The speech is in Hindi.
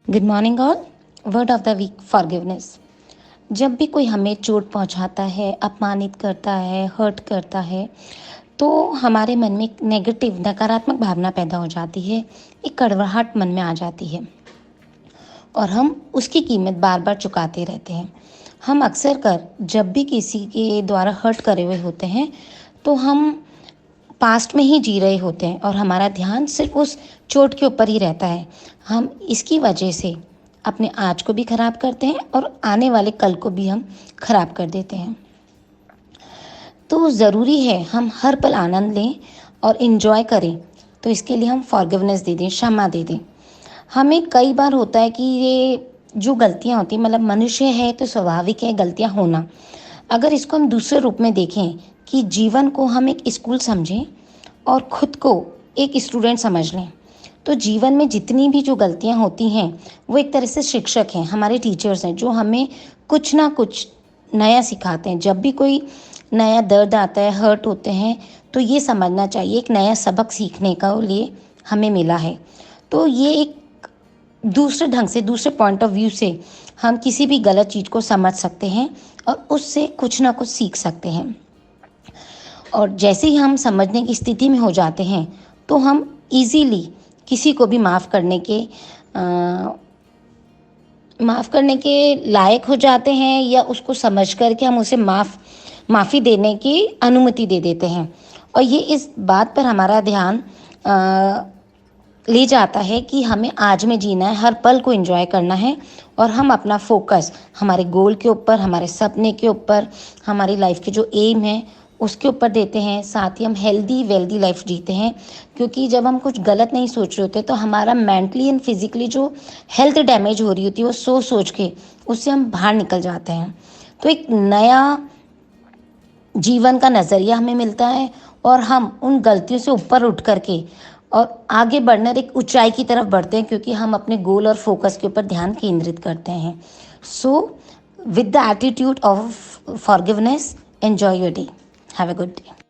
Good morning all. Word of the week, forgiveness. जब भी कोई हमें चोट पहुंचाता है, अपमानित करता है, हर्ट करता है, तो हमारे मन में एक नेगेटिव नकारात्मक भावना पैदा हो जाती है, एक कड़वाहट मन में आ जाती है और हम उसकी कीमत बार बार चुकाते रहते हैं। हम अक्सर कर जब भी किसी के द्वारा हर्ट करे हुए होते हैं तो हम पास्ट में ही जी रहे होते हैं और हमारा ध्यान सिर्फ उस चोट के ऊपर ही रहता है। हम इसकी वजह से अपने आज को भी खराब करते हैं और आने वाले कल को भी हम खराब कर देते हैं। तो ज़रूरी है हम हर पल आनंद लें और इन्जॉय करें। तो इसके लिए हम फॉरगिवनेस दे दें, क्षमा दे दें। हमें कई बार होता है कि ये जो गलतियाँ होती हैं, मतलब मनुष्य है तो स्वाभाविक है गलतियाँ होना। अगर इसको हम दूसरे रूप में देखें कि जीवन को हम एक स्कूल समझें और ख़ुद को एक स्टूडेंट समझ लें, तो जीवन में जितनी भी जो गलतियाँ होती हैं वो एक तरह से शिक्षक हैं, हमारे टीचर्स हैं, जो हमें कुछ ना कुछ नया सिखाते हैं। जब भी कोई नया दर्द आता है, हर्ट होते हैं, तो ये समझना चाहिए एक नया सबक सीखने का लिए हमें मिला है। तो ये एक दूसरे ढंग से, दूसरे पॉइंट ऑफ व्यू से हम किसी भी गलत चीज़ को समझ सकते हैं और उससे कुछ ना कुछ सीख सकते हैं। और जैसे ही हम समझने की स्थिति में हो जाते हैं तो हम इजीली किसी को भी माफ़ करने के लायक हो जाते हैं, या उसको समझ करके हम उसे माफ़ी देने की अनुमति दे देते हैं। और ये इस बात पर हमारा ध्यान ले जाता है कि हमें आज में जीना है, हर पल को एंजॉय करना है और हम अपना फोकस हमारे गोल के ऊपर, हमारे सपने के ऊपर, हमारी लाइफ के जो एम है उसके ऊपर देते हैं। साथ ही हम हेल्दी वेल्दी लाइफ जीते हैं, क्योंकि जब हम कुछ गलत नहीं सोच रहे होते तो हमारा मेंटली एंड फिजिकली जो हेल्थ डैमेज हो रही होती है वो सोच के उससे हम बाहर निकल जाते हैं। तो एक नया जीवन का नज़रिया हमें मिलता है और हम उन गलतियों से ऊपर उठ करके और आगे बढ़ने एक ऊंचाई की तरफ बढ़ते हैं, क्योंकि हम अपने गोल और फोकस के ऊपर ध्यान केंद्रित करते हैं। So with the attitude of forgiveness, enjoy your day. Have a good day.